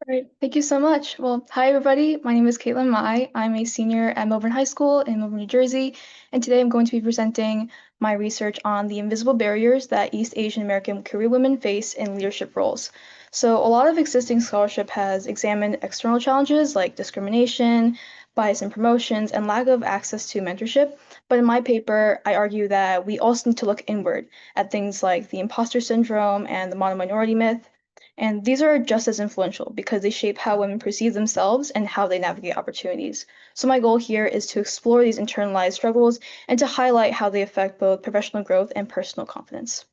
Great. Thank you so much. Well, hi everybody. My name is Kaitlyn Mai. I'm a senior at Melbourne High School in Melbourne, New Jersey, and today I'm going to be presenting my research on the invisible barriers that East Asian American career women face in leadership roles. So, a lot of existing scholarship has examined external challenges like discrimination, bias in promotions, and lack of access to mentorship. But in my paper, I argue that we also need to look inward at things like the imposter syndrome and the model minority myth. And these are just as influential because they shape how women perceive themselves and how they navigate opportunities. So, my goal here is to explore these internalized struggles and to highlight how they affect both professional growth and personal confidence.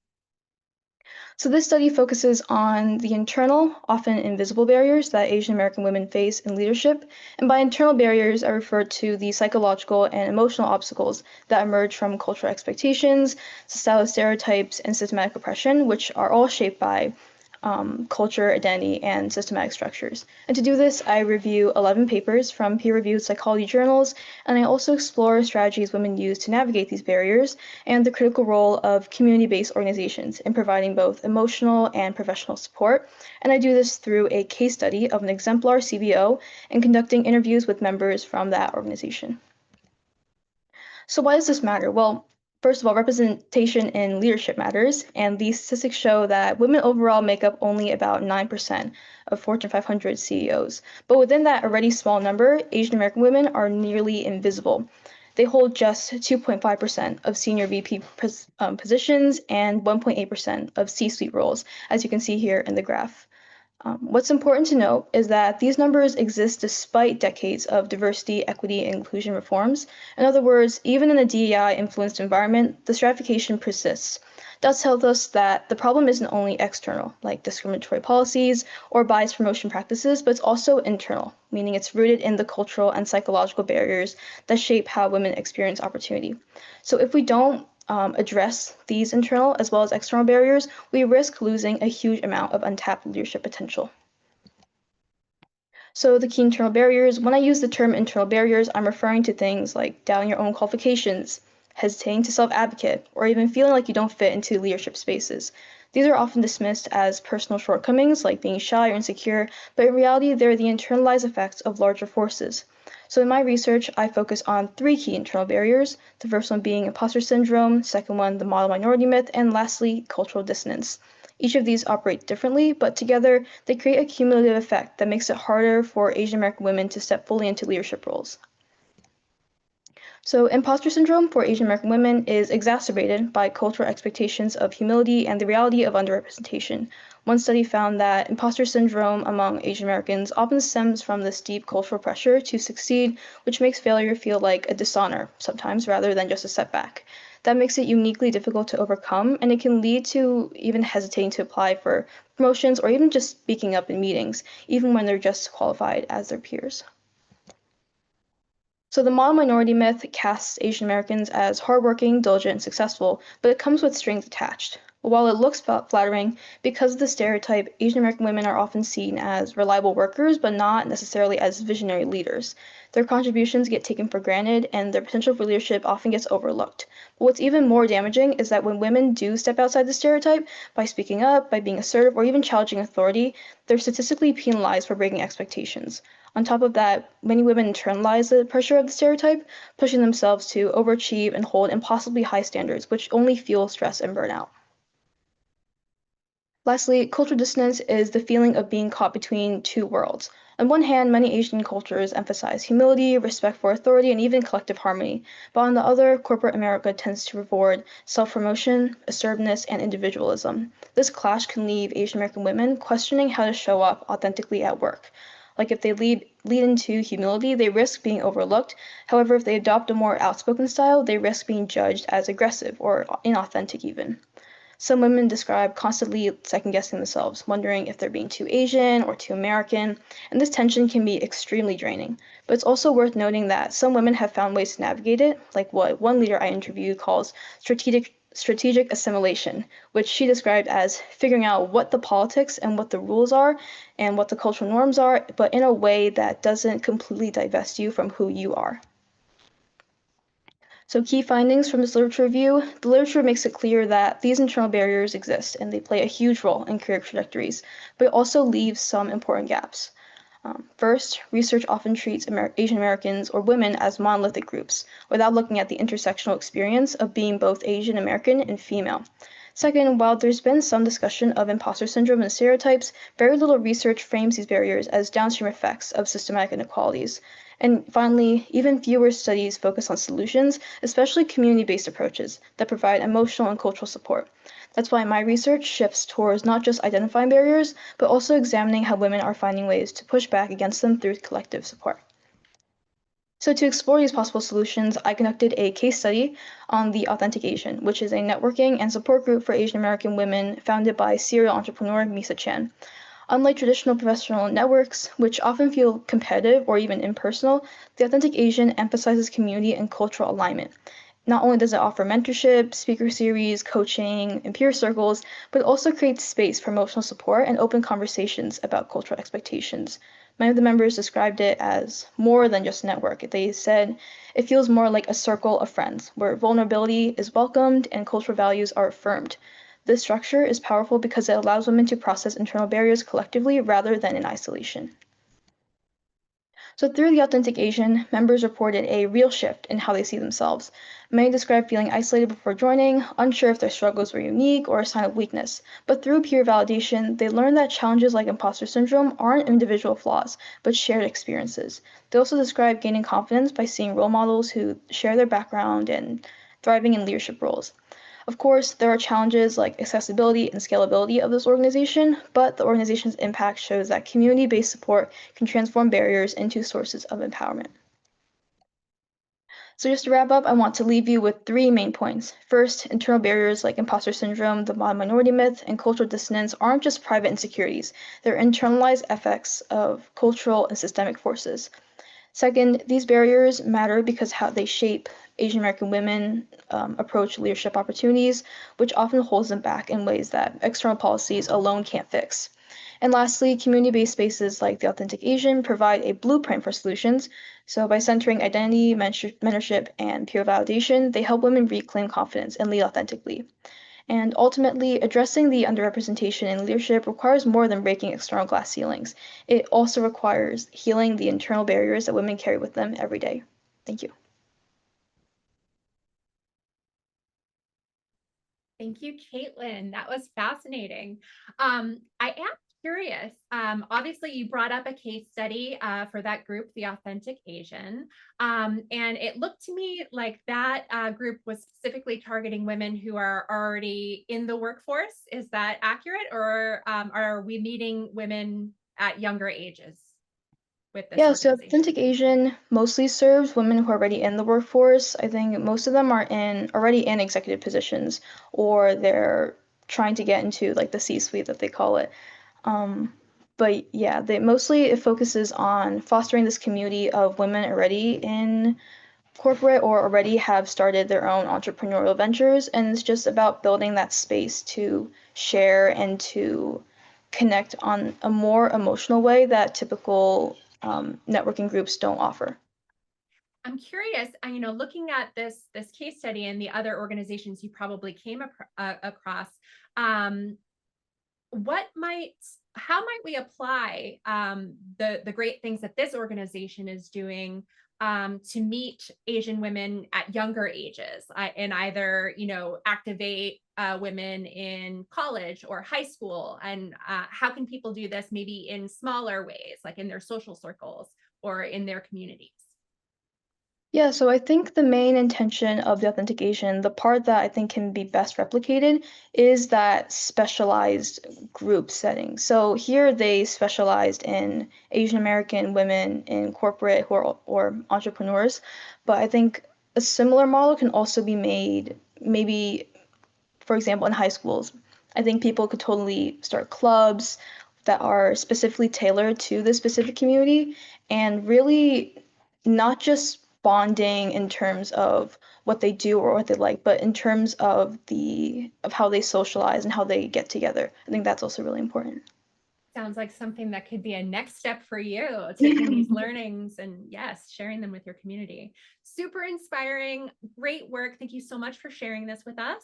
So, this study focuses on the internal, often invisible barriers that Asian American women face in leadership. And by internal barriers, I refer to the psychological and emotional obstacles that emerge from cultural expectations, societal stereotypes, and systematic oppression, which are all shaped by culture, identity, and systematic structures. And to do this, I review 11 papers from peer-reviewed psychology journals, and I also explore strategies women use to navigate these barriers and the critical role of community-based organizations in providing both emotional and professional support. And I do this through a case study of an exemplar CBO and conducting interviews with members from that organization. So why does this matter? Well, first of all, representation in leadership matters, and these statistics show that women overall make up only about 9% of Fortune 500 CEOs. But within that already small number, Asian American women are nearly invisible. They hold just 2.5% of senior VP positions and 1.8% of C-suite roles, as you can see here in the graph. What's important to note is that these numbers exist despite decades of diversity, equity, and inclusion reforms. In other words, even in a DEI-influenced environment, the stratification persists. That tells us that the problem isn't only external, like discriminatory policies or biased promotion practices, but it's also internal, meaning it's rooted in the cultural and psychological barriers that shape how women experience opportunity. So if we don't address these internal as well as external barriers, we risk losing a huge amount of untapped leadership potential. So the key internal barriers, when I use the term internal barriers, I'm referring to things like doubting your own qualifications, hesitating to self-advocate, or even feeling like you don't fit into leadership spaces. These are often dismissed as personal shortcomings, like being shy or insecure, but in reality, they're the internalized effects of larger forces. So in my research, I focus on three key internal barriers, the first one being imposter syndrome, second one, the model minority myth, and lastly, cultural dissonance. Each of these operate differently, but together they create a cumulative effect that makes it harder for Asian American women to step fully into leadership roles. So, imposter syndrome for Asian American women is exacerbated by cultural expectations of humility and the reality of underrepresentation. One study found that imposter syndrome among Asian Americans often stems from this deep cultural pressure to succeed, which makes failure feel like a dishonor sometimes rather than just a setback. That makes it uniquely difficult to overcome, and it can lead to even hesitating to apply for promotions or even just speaking up in meetings, even when they're just qualified as their peers. So the model minority myth casts Asian Americans as hardworking, diligent, and successful, but it comes with strings attached. While it looks flattering, because of the stereotype, Asian American women are often seen as reliable workers, but not necessarily as visionary leaders. Their contributions get taken for granted, and their potential for leadership often gets overlooked. But what's even more damaging is that when women do step outside the stereotype, by speaking up, by being assertive, or even challenging authority, they're statistically penalized for breaking expectations. On top of that, many women internalize the pressure of the stereotype, pushing themselves to overachieve and hold impossibly high standards, which only fuel stress and burnout. Lastly, cultural dissonance is the feeling of being caught between two worlds. On one hand, many Asian cultures emphasize humility, respect for authority, and even collective harmony. But on the other, corporate America tends to reward self-promotion, assertiveness, and individualism. This clash can leave Asian American women questioning how to show up authentically at work. Like if they lead into humility, they risk being overlooked. However, if they adopt a more outspoken style, they risk being judged as aggressive or inauthentic even. Some women describe constantly second-guessing themselves, wondering if they're being too Asian or too American, and this tension can be extremely draining. But it's also worth noting that some women have found ways to navigate it, like what one leader I interviewed calls strategic assimilation, which she described as figuring out what the politics and what the rules are and what the cultural norms are, but in a way that doesn't completely divest you from who you are. So key findings from this literature review, the literature makes it clear that these internal barriers exist and they play a huge role in career trajectories, but it also leaves some important gaps. First, research often treats Asian Americans or women as monolithic groups, without looking at the intersectional experience of being both Asian American and female. Second, while there's been some discussion of imposter syndrome and stereotypes, very little research frames these barriers as downstream effects of systematic inequalities. And finally, even fewer studies focus on solutions, especially community-based approaches that provide emotional and cultural support. That's why my research shifts towards not just identifying barriers, but also examining how women are finding ways to push back against them through collective support. So to explore these possible solutions, I conducted a case study on the Authentic Asian, which is a networking and support group for Asian American women founded by serial entrepreneur Misa Chan. Unlike traditional professional networks, which often feel competitive or even impersonal, the Authentic Asian emphasizes community and cultural alignment. Not only does it offer mentorship, speaker series, coaching, and peer circles, but it also creates space for emotional support and open conversations about cultural expectations. Many of the members described it as more than just a network. They said it feels more like a circle of friends, where vulnerability is welcomed and cultural values are affirmed. This structure is powerful because it allows women to process internal barriers collectively rather than in isolation. So through the Authentic Asian, members reported a real shift in how they see themselves. Many described feeling isolated before joining, unsure if their struggles were unique or a sign of weakness. But through peer validation, they learned that challenges like imposter syndrome aren't individual flaws, but shared experiences. They also described gaining confidence by seeing role models who share their background and thriving in leadership roles. Of course, there are challenges like accessibility and scalability of this organization, but the organization's impact shows that community-based support can transform barriers into sources of empowerment. So just to wrap up, I want to leave you with three main points. First, internal barriers like imposter syndrome, the minority myth, and cultural dissonance aren't just private insecurities. They're internalized effects of cultural and systemic forces. Second, these barriers matter because how they shape Asian American women approach leadership opportunities, which often holds them back in ways that external policies alone can't fix. And lastly, community-based spaces like the Authentic Asian provide a blueprint for solutions. So by centering identity, mentorship, and peer validation, they help women reclaim confidence and lead authentically. And ultimately, addressing the underrepresentation in leadership requires more than breaking external glass ceilings. It also requires healing the internal barriers that women carry with them every day. Thank you. Thank you, Kaitlyn. That was fascinating. I am curious. Obviously, you brought up a case study for that group, the Authentic Asian. And it looked to me like that group was specifically targeting women who are already in the workforce. Is that accurate? Or are we meeting women at younger ages with this Yeah, so organization? Authentic Asian mostly serves women who are already in the workforce. I think most of them are already in executive positions, or they're trying to get into like the C-suite that they call it. Um, but yeah, they mostly it focuses on fostering this community of women already in corporate or already have started their own entrepreneurial ventures, and it's just about building that space to share and to connect on a more emotional way that typical networking groups don't offer. I'm curious, looking at this case study and the other organizations you probably came across, um, what might how might we apply the great things that this organization is doing to meet Asian women at younger ages and either activate women in college or high school, and how can people do this maybe in smaller ways, like in their social circles or in their communities? Yeah, so I think the main intention of the authentication, the part that I think can be best replicated, is that specialized group setting. So here they specialized in Asian American women in corporate who are or entrepreneurs, but I think a similar model can also be made maybe, for example, in high schools. I think people could totally start clubs that are specifically tailored to this specific community and really not just bonding in terms of what they do or what they like, but in terms of how they socialize and how they get together. I think that's also really important. Sounds like something that could be a next step for you, taking these learnings and yes, sharing them with your community. Super inspiring. Great work. Thank you so much for sharing this with us.